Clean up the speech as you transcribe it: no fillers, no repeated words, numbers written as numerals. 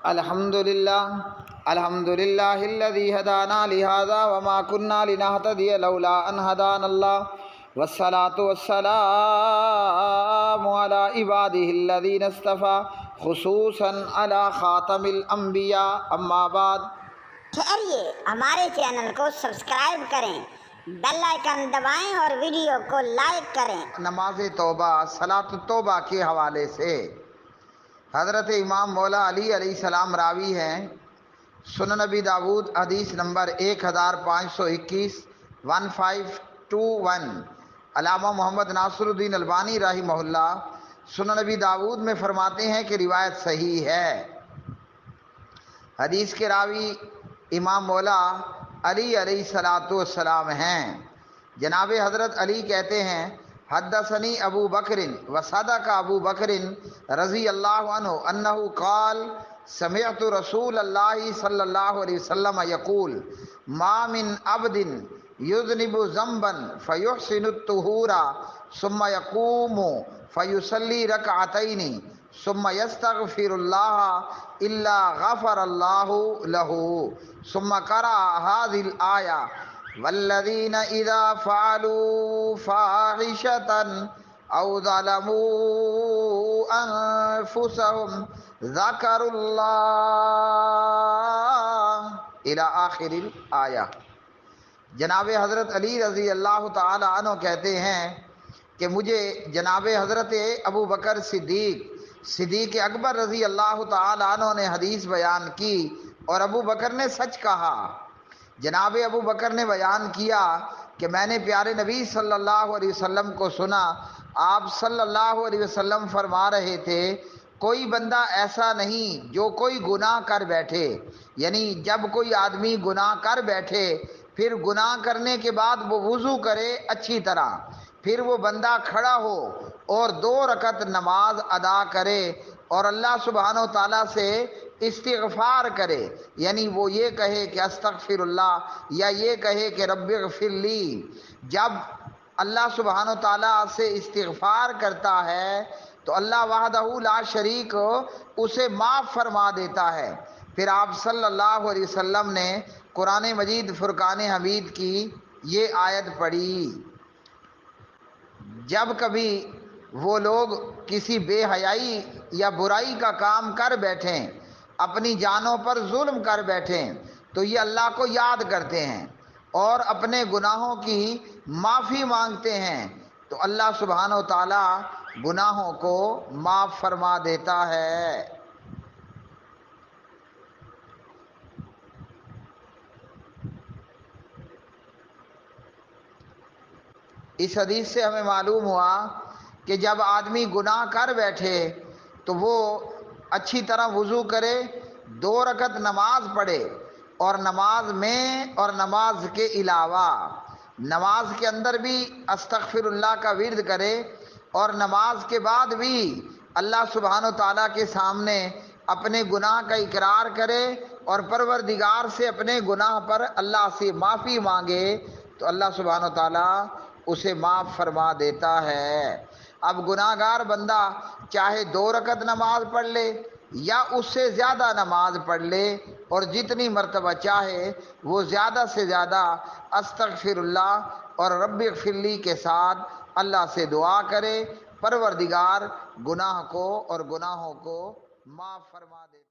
الحمدللہ الذی ہدانا لہذا وما كنا لنہتدی لولا ان ہدانا اللہ والصلاة والسلام علی عبادہ الذین اصطفیٰ خصوصا علی خاتم الانبیاء اما بعد۔ ٹھہریے، ہمارے چینل کو سبسکرائب کریں، بیل آئیکن دبائیں اور ویڈیو کو لائک کریں۔ نماز توبہ صلاۃ التوبہ کے حوالے سے حضرت امام مولا علی علیہ السلام راوی ہیں۔ سنن نبی داود حدیث نمبر 1521 1521۔ علامہ محمد ناصر الدین البانی رحمہ اللہ سنن نبی داود میں فرماتے ہیں کہ روایت صحیح ہے۔ حدیث کے راوی امام مولا علی علیہ السلام ہیں۔ جناب حضرت علی کہتے ہیں حدثنی ابو بکر وصدق ابو بکر رضی اللہ عنہ انہ قال سمعت رسول اللہ صلی اللہ علیہ وسلم یقول ما من عبد یذنب ذنبا فیحسن الطہور ثم یقوم فیصلی رکعتین ثم یستغفر اللہ الا غفر اللہ لہ ثم قرأ هذه الآیہ والذین اذا فعلوا فاحشة او ظلموا انفسهم ذکروا اللہ الی آخر الآیہ۔ جناب حضرت علی رضی اللہ تعالی عنہ کہتے ہیں کہ مجھے جناب حضرت ابو بکر صدیق اکبر رضی اللہ تعالی عنہ نے حدیث بیان کی اور ابو بکر نے سچ کہا۔ جناب ابو بکر نے بیان کیا کہ میں نے پیارے نبی صلی اللہ علیہ وسلم کو سنا، آپ صلی اللہ علیہ وسلم فرما رہے تھے کوئی بندہ ایسا نہیں جو کوئی گناہ کر بیٹھے، یعنی جب کوئی آدمی گناہ کر بیٹھے پھر گناہ کرنے کے بعد وہ وضو کرے اچھی طرح، پھر وہ بندہ کھڑا ہو اور 2 رکعت نماز ادا کرے اور اللہ سبحانہ و تعالیٰ سے استغفار کرے، یعنی وہ یہ کہے کہ استغفر اللہ یا یہ کہے کہ رب اغفر لی۔ جب اللہ سبحانہ و تعالیٰ سے استغفار کرتا ہے تو اللہ وحدہ لا شریک اسے معاف فرما دیتا ہے۔ پھر آپ صلی اللہ علیہ وسلم نے قرآن مجید فرقان حمید کی یہ آیت پڑھی، جب کبھی وہ لوگ کسی بے حیائی یا برائی کا کام کر بیٹھیں، اپنی جانوں پر ظلم کر بیٹھیں تو یہ اللہ کو یاد کرتے ہیں اور اپنے گناہوں کی معافی مانگتے ہیں تو اللہ سبحانہ و تعالی گناہوں کو معاف فرما دیتا ہے۔ اس حدیث سے ہمیں معلوم ہوا کہ جب آدمی گناہ کر بیٹھے تو وہ اچھی طرح وضو کرے، 2 رکعت نماز پڑھے اور نماز میں اور نماز کے علاوہ نماز کے اندر بھی استغفر اللہ کا ورد کرے اور نماز کے بعد بھی اللہ سبحانہ و تعالیٰ کے سامنے اپنے گناہ کا اقرار کرے اور پروردگار سے اپنے گناہ پر اللہ سے معافی مانگے تو اللہ سبحانہ و تعالیٰ اسے معاف فرما دیتا ہے۔ اب گناہ گار بندہ چاہے 2 رکعت نماز پڑھ لے یا اس سے زیادہ نماز پڑھ لے اور جتنی مرتبہ چاہے وہ زیادہ سے زیادہ استغفر اللہ اور رب اغفر لی کے ساتھ اللہ سے دعا کرے، پروردگار گناہ کو اور گناہوں کو معاف فرما دے۔